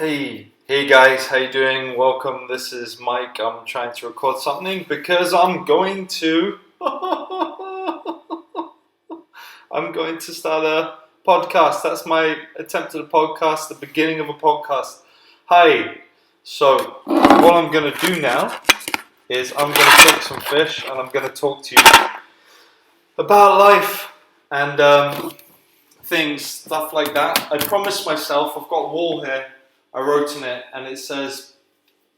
Hey guys, how you doing? Welcome. This is Mike. I'm trying to record something because I'm going to I'm going to start a podcast. That's my attempt at a podcast, the beginning of a podcast. Hi. So, what I'm going to do now is I'm going to cook some fish and I'm going to talk to you about life and things, stuff like that. I promised myself, I've got a wall here, I wrote on it, and it says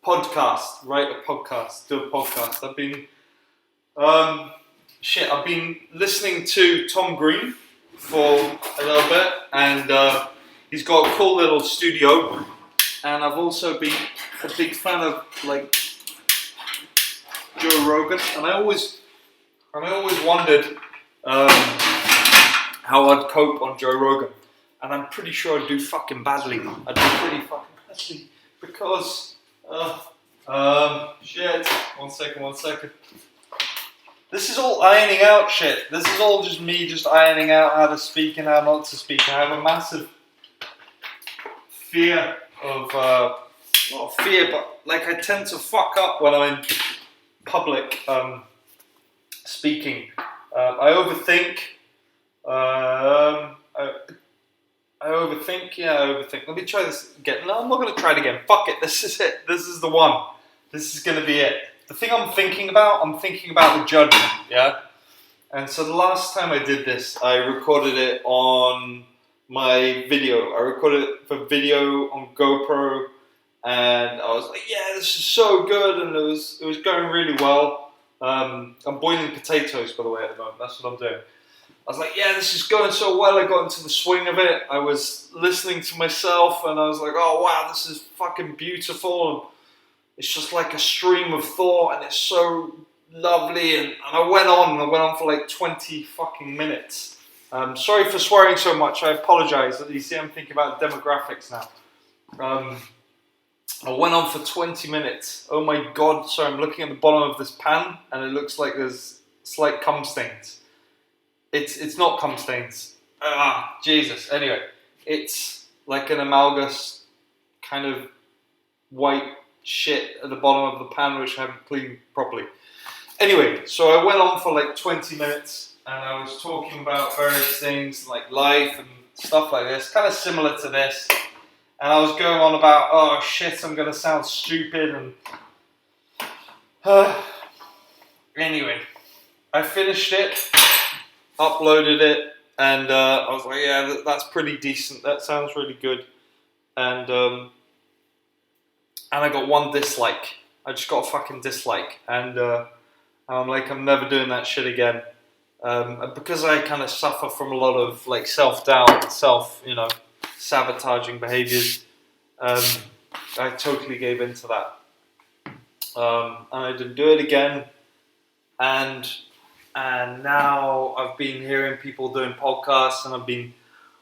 podcast, write a podcast, do a podcast. I've been listening to Tom Green for a little bit, and he's got a cool little studio, and I've also been a big fan of like Joe Rogan, and I always wondered how I'd cope on Joe Rogan, and I'm pretty sure I'd do fucking badly. I'd do pretty fucking badly because shit. One second. This is all ironing out shit. This is all just me just ironing out how to speak and how not to speak. I have a massive fear of not fear, but like I tend to fuck up when I'm in public speaking. I overthink. I overthink. Yeah, I overthink. Let me try this again. No, I'm not going to try it again. Fuck it. This is it. This is the one. This is going to be it. The thing I'm thinking about the judgment. Yeah. And so the last time I did this, I recorded it on my video. I recorded it for video on GoPro, and I was like, yeah, this is so good, and it was going really well. I'm boiling potatoes, by the way, at the moment. That's what I'm doing. I was like, yeah, this is going so well. I got into the swing of it. I was listening to myself, and I was like, oh, wow, this is fucking beautiful. And it's just like a stream of thought, and it's so lovely. And I went on for like 20 fucking minutes. Sorry for swearing so much. I apologize. You see, I'm thinking about demographics now. I went on for 20 minutes. Oh my God. Sorry, I'm looking at the bottom of this pan, and it looks like there's slight cum stains. It's not cum stains. Jesus. Anyway, it's like an amalgam kind of white shit at the bottom of the pan, which I haven't cleaned properly. Anyway, so I went on for like 20 minutes, and I was talking about various things like life and stuff like this, kind of similar to this. And I was going on about, oh shit, I'm going to sound stupid. And anyway, I finished it, uploaded it, and I was like, yeah, that's pretty decent. That sounds really good. And I got one dislike. I just got a fucking dislike. And I'm like, I'm never doing that shit again. Because I kind of suffer from a lot of like self-doubt, sabotaging behaviors. I totally gave into that. And I didn't do it again. And now I've been hearing people doing podcasts, and I've been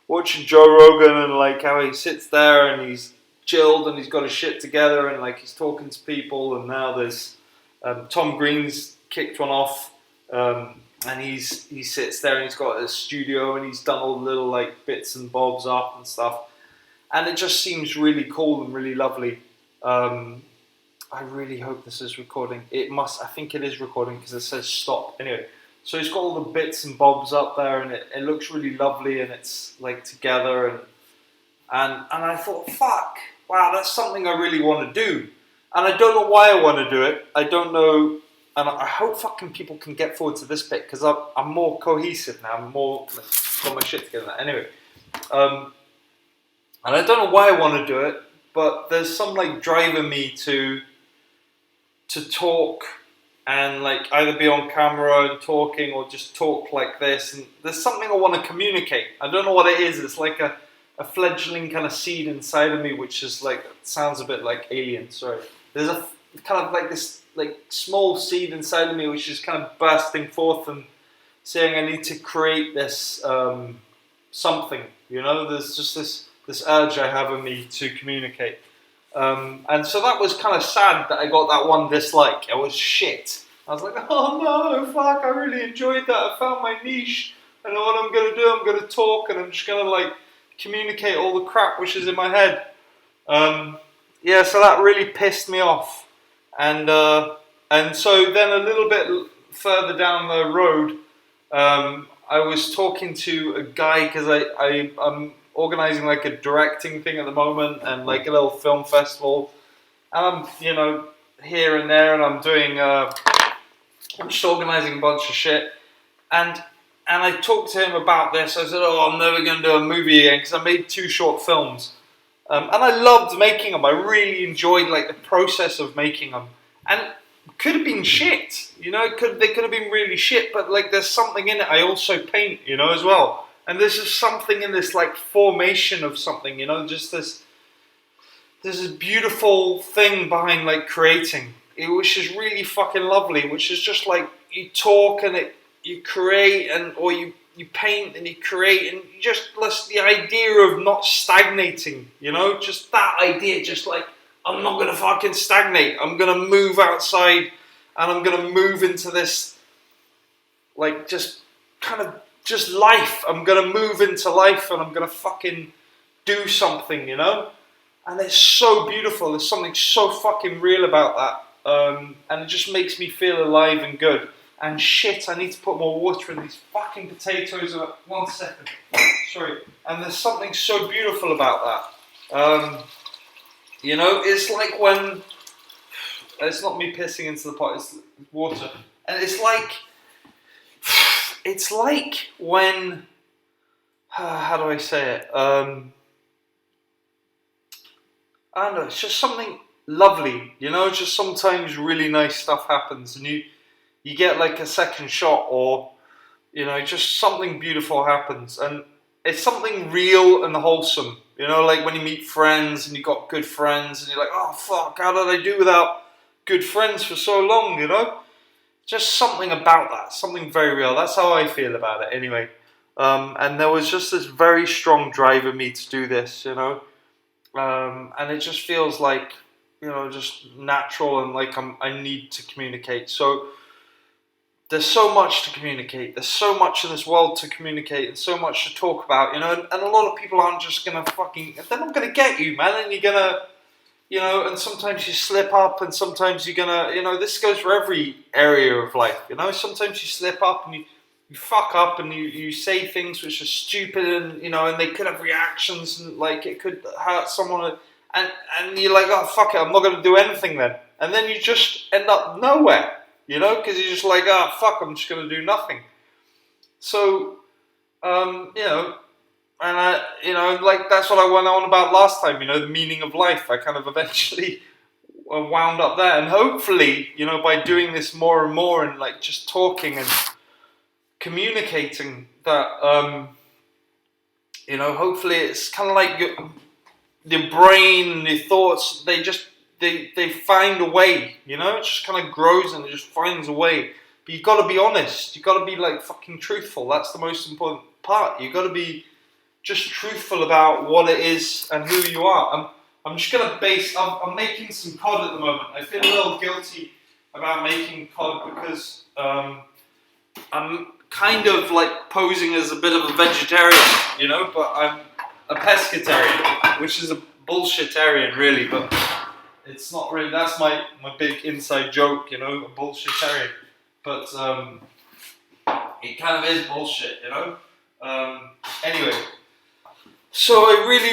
watching Joe Rogan, and like how he sits there and he's chilled and he's got his shit together, and like he's talking to people. And now there's Tom Green's kicked one off, and he sits there and he's got a studio and he's done all the little like bits and bobs up and stuff, and it just seems really cool and really lovely. I really hope this is recording. I think it is recording because it says stop. Anyway, so he's got all the bits and bobs up there, and it looks really lovely, and it's like together, and I thought, fuck, wow, that's something I really want to do, and I don't know why I want to do it. I don't know, and I hope fucking people can get forward to this bit because I'm more cohesive now. I'm more got my shit together now. Anyway, and I don't know why I want to do it, but there's some like driving me to talk and like either be on camera and talking or just talk like this. And there's something I want to communicate. I don't know what it is. It's like a fledgling kind of seed inside of me, which is like, sounds a bit like alien. Sorry. There's a kind of like this like small seed inside of me, which is kind of bursting forth and saying I need to create this something. There's just this urge I have in me to communicate. And so that was kind of sad that I got that one dislike. It was shit. I was like, oh no, fuck, I really enjoyed that. I found my niche. I know what I'm going to do. I'm going to talk, and I'm just going to like communicate all the crap which is in my head. Yeah, so that really pissed me off, and so then a little bit further down the road, I was talking to a guy because I'm organizing like a directing thing at the moment and like a little film festival, and I'm here and there, and I'm just organizing a bunch of shit, and I talked to him about this. I said, "Oh, I'm never going to do a movie again because I made 2 short films." And I loved making them. I really enjoyed like the process of making them. And it could have been shit, they could have been really shit. But like, there's something in it. I also paint, as well. And there's just something in this like formation of something, just this. There's this beautiful thing behind like creating, which is really fucking lovely. Which is just like you talk and you create or you paint and you create, and just the idea of not stagnating, just that idea, just like, I'm not gonna fucking stagnate, I'm gonna move outside and I'm gonna move into this, like, just kind of just life. I'm gonna move into life and I'm gonna fucking do something, and it's so beautiful. There's something so fucking real about that, and it just makes me feel alive and good. And shit, I need to put more water in these fucking potatoes. 1 second. Sorry. And there's something so beautiful about that. It's like when... It's not me pissing into the pot, it's water. And it's like... It's like when... How do I say it? I don't know, it's just something lovely. Just sometimes really nice stuff happens and you get like a second shot, or just something beautiful happens, and it's something real and wholesome, like when you meet friends and you got good friends and you're like, oh fuck, how did I do without good friends for so long, just something about that, something very real. That's how I feel about it anyway. And there was just this very strong drive in me to do this, and it just feels like, just natural, and like I need to communicate. So there's so much to communicate. There's so much in this world to communicate and so much to talk about, and a lot of people aren't just gonna they're not gonna get you, man, and you're gonna, and sometimes you slip up, and sometimes you're gonna, this goes for every area of life, sometimes you slip up and you fuck up and you say things which are stupid, and, and they could have reactions, and like it could hurt someone, and you're like, oh fuck it, I'm not gonna do anything then, and then you just end up nowhere. Because you're just like, oh fuck, I'm just going to do nothing. So, and like that's what I went on about last time, the meaning of life. I kind of eventually wound up there. And hopefully, by doing this more and more and like just talking and communicating that, hopefully it's kind of like your brain and your thoughts, they find a way, it just kind of grows and it just finds a way. But you've got to be honest, you've got to be like fucking truthful. That's the most important part. You've got to be just truthful about what it is and who you are. I'm just going to I'm making some cod at the moment. I feel a little guilty about making cod because I'm kind of like posing as a bit of a vegetarian, but I'm a pescatarian, which is a bullshitarian really, but it's not really. That's my big inside joke, a bullshitarian. But it kind of is bullshit, Anyway, so I really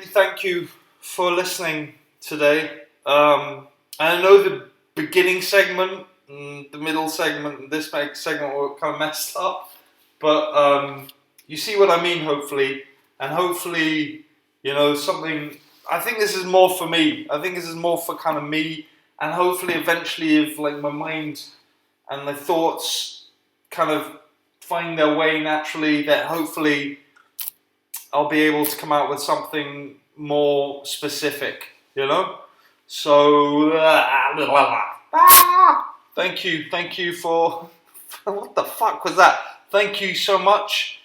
thank you for listening today. I know the beginning segment, the middle segment, and this segment were kind of messed up, but you see what I mean, hopefully, and hopefully. Something. I think this is more for me. I think this is more for kind of me, and hopefully, eventually, if like my mind and my thoughts kind of find their way naturally, that hopefully I'll be able to come out with something more specific. So thank you for what the fuck was that? Thank you so much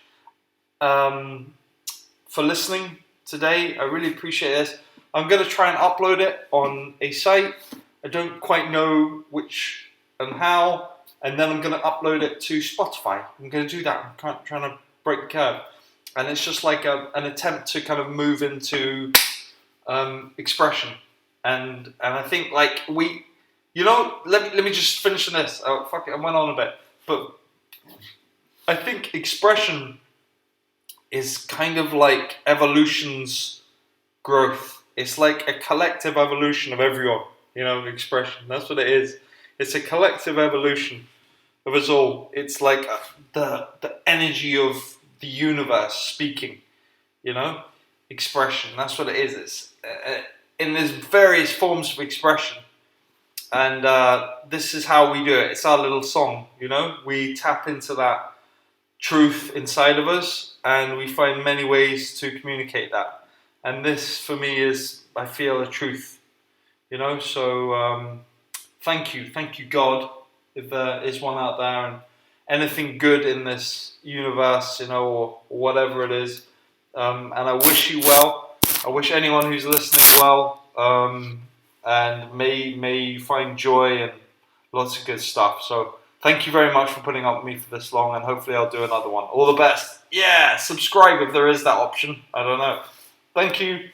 for listening today. I really appreciate this. I'm going to try and upload it on a site. I don't quite know which and how, and then I'm going to upload it to Spotify. I'm going to do that. I'm trying to break the curve. and it's just like an attempt to kind of move into expression, and I think like let me just finish on this. Oh fuck it, I went on a bit, but I think expression is kind of like evolution's growth. It's like a collective evolution of everyone. Expression. That's what it is. It's a collective evolution of us all. It's like the energy of the universe speaking. Expression. That's what it is. It's in there's various forms of expression, and this is how we do it. It's our little song. We tap into that truth inside of us, and we find many ways to communicate that. And this, for me, is, I feel, a truth. So thank you, God, if there is one out there, and anything good in this universe, or whatever it is. And I wish you well. I wish anyone who's listening well, and may you find joy and lots of good stuff. So thank you very much for putting up with me for this long, and hopefully I'll do another one. All the best. Yeah, subscribe if there is that option. I don't know. Thank you.